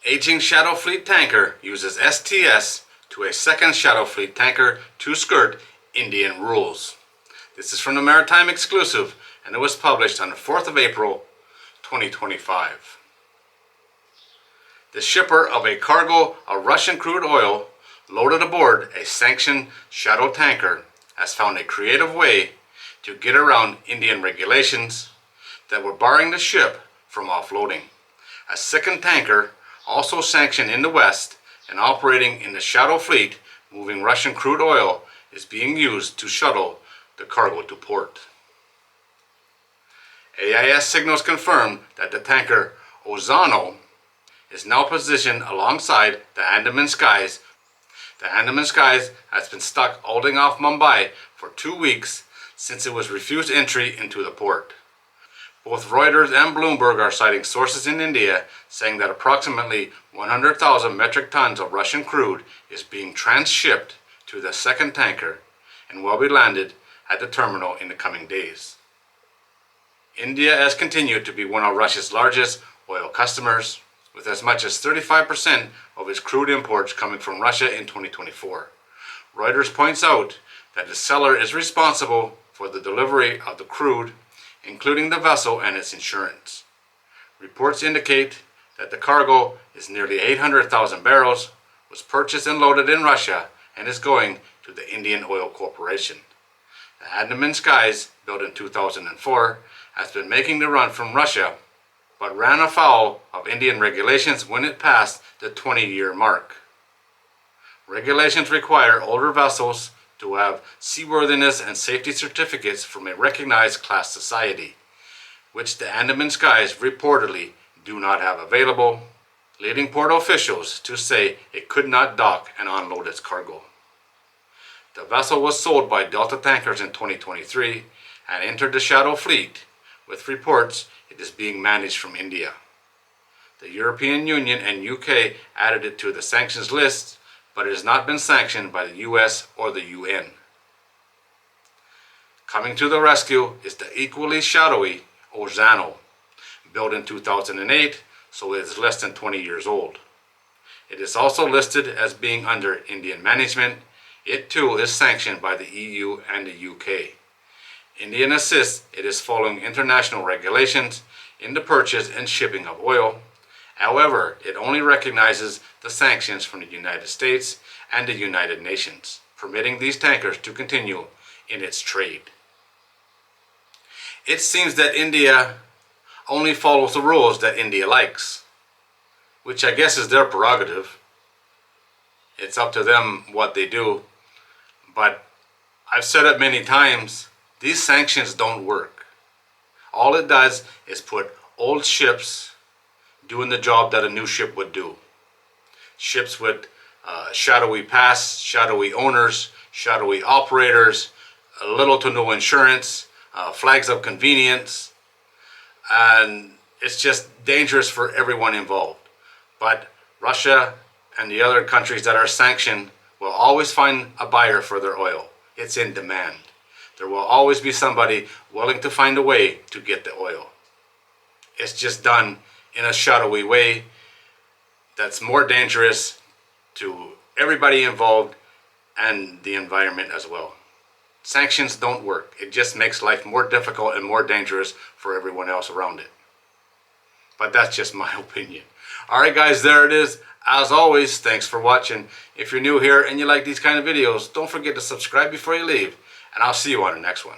Aging Shadow Fleet tanker uses STS to a second Shadow Fleet tanker to skirt Indian rules. This is from the Maritime Exclusive, and it was published on the 4th of April 2025. The shipper of a cargo of Russian crude oil loaded aboard a sanctioned shadow tanker has found a creative way to get around Indian regulations that were barring the ship from offloading. A second tanker, also sanctioned in the West and operating in the shadow fleet moving Russian crude oil, is being used to shuttle the cargo to port. AIS signals confirm that the tanker Ozano is now positioned alongside the Andaman skies. The Andaman skies has been stuck holding off Mumbai for 2 weeks since it was refused entry into the port. Both Reuters and Bloomberg are citing sources in India saying that approximately 100,000 metric tons of Russian crude is being transshipped to the second tanker and will be landed at the terminal in the coming days. India has continued to be one of Russia's largest oil customers, with as much as 35% of its crude imports coming from Russia in 2024. Reuters points out that the seller is responsible for the delivery of the crude, including the vessel and its insurance. Reports indicate that the cargo is nearly 800,000 barrels, was purchased and loaded in Russia, and is going to the Indian Oil Corporation. The Andaman skies, built in 2004, has been making the run from Russia, but ran afoul of Indian regulations when it passed the 20-year mark. Regulations require older vessels to have seaworthiness and safety certificates from a recognized class society, which the Andaman skies reportedly do not have available, leading port officials to say it could not dock and unload its cargo. The vessel was sold by Delta Tankers in 2023 and entered the shadow fleet, with reports it is being managed from India. The European Union and UK added it to the sanctions list, but it has not been sanctioned by the US or the UN. Coming to the rescue is the equally shadowy Ozano, built in 2008, so it is less than 20 years old. It is also listed as being under Indian management. It too is sanctioned by the EU and the UK. Indian insists it is following international regulations in the purchase and shipping of oil. However, it only recognizes the sanctions from the United States and the United Nations, permitting these tankers to continue in its trade. It seems that India only follows the rules that India likes, which I guess is their prerogative. It's up to them what they do. But I've said it many times, these sanctions don't work. All it does is put old ships doing the job that a new ship would do. Ships with shadowy past, shadowy owners, shadowy operators, little to no insurance, flags of convenience, and it's just dangerous for everyone involved. But Russia and the other countries that are sanctioned will always find a buyer for their oil. It's in demand. There will always be somebody willing to find a way to get the oil. It's just done in a shadowy way that's more dangerous to everybody involved and the environment as well. Sanctions don't work. It just makes life more difficult and more dangerous for everyone else around it. But that's just my opinion. Alright guys, there it is. As always, thanks for watching. If you're new here and you like these kind of videos, don't forget to subscribe before you leave, and I'll see you on the next one.